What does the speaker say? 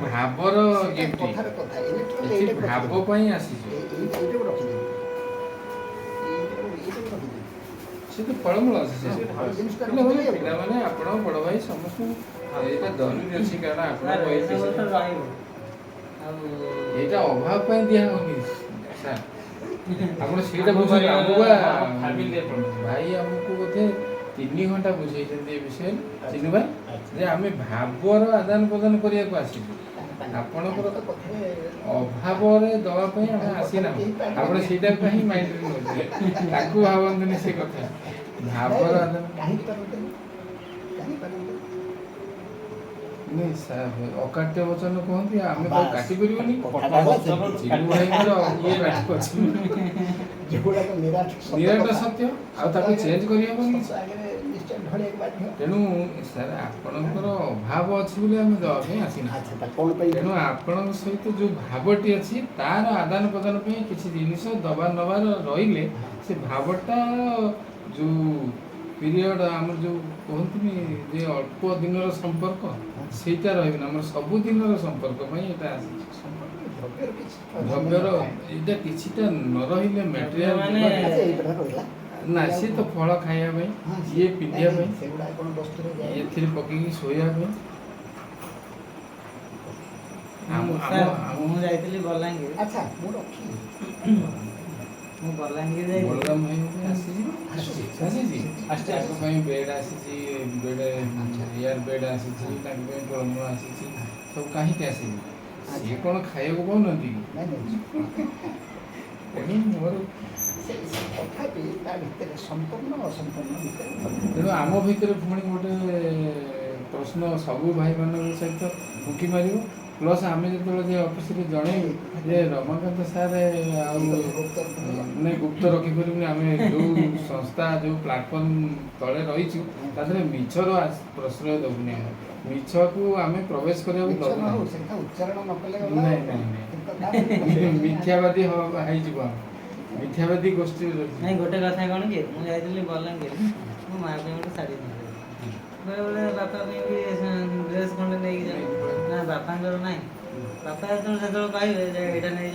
ଭାବର ଗିଫ୍ଟ ଏଠି ଭାବ ପାଇଁ ଆସିଛୁ। ସେ ତ ଫଳମୂଳ ଅଛି ସେ ପିଲାମାନେ ଆପଣଙ୍କ ବଡ଼ ଭାଇ ସମସ୍ତଙ୍କୁ ଏଇଟା ଜରୁରୀ ଅଛି କାରଣ ଆପଣ ଏଇଟା ଅଭାବ ପାଇଁ ଦିଆ ହଉନି ସାର୍। ଆପଣ ସେଇଟା ବୁଝନ୍ତୁ। ଆମକୁ ଭାଇ ଆମକୁ ବୋଧେ 3 ଘଣ୍ଟା ବୁଝେଇଛନ୍ତି ଏ ବିଷୟରେ ଚିନୁ ଭାଇ ଯେ ଆମେ ଭାବର ଆଦାନ ପ୍ରଦାନ କରିବାକୁ ଆସିଛୁ। ଆପଣଙ୍କର ଅଭାବରେ ଦେବା ପାଇଁ ଆମେ ଆସିନାହୁଁ। ଆପଣ ସେଇଟାକୁ ହିଁ ମାଇଣ୍ଡରେ ନେଉଥିଲେ ତାକୁ ଭାବନ୍ତୁନି ସେ କଥା। ଭାବର ଆଦାନ ନାଇଁ ସାର୍ ଅକାଟ୍ୟ ବଚନ କୁହନ୍ତି ଆମେ ତାକୁ କାଟି ପାରିବୁନି। ଚିନୁ ଭାଇଙ୍କର ଇଏ ଅଛି ନିରାଟ ସତ୍ୟ ଆଉ ତାକୁ ଚେଞ୍ଜ କରିହେବନି। ତେଣୁ ସାର୍ ଆପଣଙ୍କର ଅଭାବ ଅଛି ବୋଲି ଆମେ ଦେବା ପାଇଁ ଆସିନା। ତେଣୁ ଆପଣଙ୍କ ସହିତ ଯେଉଁ ଭାବଟି ଅଛି ତାର ଆଦାନ ପ୍ରଦାନ ପାଇଁ କିଛି ଜିନିଷ ଦେବା ନେବାର ରହିଲେ ସେ ଭାବଟା ଯେଉଁ ପିରିୟଡ଼ ଆମର ଯେଉଁ କୁହନ୍ତିନି ଯେ ଅଳ୍ପ ଦିନର ସମ୍ପର୍କ ସେଇଟା ରହିବନି। ଆମର ସବୁଦିନର ସମ୍ପର୍କ ପାଇଁ ଏଇଟା ଆସିଛି। ଦ୍ରବ୍ୟର ଏଇଟା କିଛିଟା ନ ରହିଲେ ମ୍ୟାଟେରିଆଲ ନା ସିଏ ତ ଫଳ ଖାଇବା ପାଇଁ ଇଏ ପିନ୍ଧିବା ପାଇଁ ଏଥିରେ ପକେଇକି ଶୋଇବା ପାଇଁ। ମୁଁ ଯାଇଥିଲି ବଲାଙ୍ଗୀର। ମୁଁ ବଲାଙ୍ଗୀର ଯାଇଥିଲି। ବଳରାମ ଭାଇଙ୍କ ପାଇଁ ଆସିଛି ତାଙ୍କ ପାଇଁ ବେଡ୍ ଆସିଛି, ବେଡ୍ ଏୟାର ବେଡ୍ ଆସିଛି, ତାଙ୍କ ପାଇଁ ଫଳମୂଳ ଆସିଛି। ସବୁ କାହିଁକି ଆସିଛି? ସିଏ କ'ଣ ଖାଇବାକୁ ପାଉନାହାନ୍ତି କି? ତେଣୁ ମୋର ତେଣୁ ଆମ ଭିତରେ ପୁଣି ଗୋଟେ ପ୍ରଶ୍ନ ସବୁ ଭାଇମାନଙ୍କ ସହିତ ଉଙ୍କି ମାରିବ। ପ୍ଲସ୍ ଆମେ ଯେତେବେଳେ ଯେ ଅଫିସରେ ଜଣେଇବୁ ଯେ ରମାକାନ୍ତ ସାର୍ ଆଉ ନାଇଁ ଗୁପ୍ତ ରଖିପାରିବୁନି। ଆମେ ଯେଉଁ ସଂସ୍ଥା ଯେଉଁ ପ୍ଲାଟଫର୍ମ ତଳେ ରହିଛୁ ତା ଦେହରେ ମିଛର ପ୍ରଶ୍ରୟ ଦେବୁନି। ଆମେ ମିଛକୁ ଆମେ ପ୍ରବେଶ କରିବାକୁ ଦେବୁ ନାହିଁ। ନାଇଁ ନାଇଁ ନାଇଁ ମିଥ୍ୟାବାଦୀ ହେଇଯିବ ଆମେ ମିଥ୍ୟାବାଦୀ ଗୋଷ୍ଠୀରେ। ନାଇଁ ଗୋଟେ କଥା କ'ଣ କି ମୁଁ ଯାଇଥିଲି ବଲାଙ୍ଗୀର ମୋ ମା ପାଇଁ ଗୋଟେ ଶାଢ଼ୀ ନେଇଥିଲି। ବେଳେବେଳେ ବାପା ପାଇଁ ବି ଡ୍ରେସ୍ ଖଣ୍ଡେ ନେଇକି ଯାଏ। ନା ବାପାଙ୍କର ନାହିଁ। ବାପା ଯେତେବେଳେ କହିବେ ଯେ ଏଇଟା ନେଇ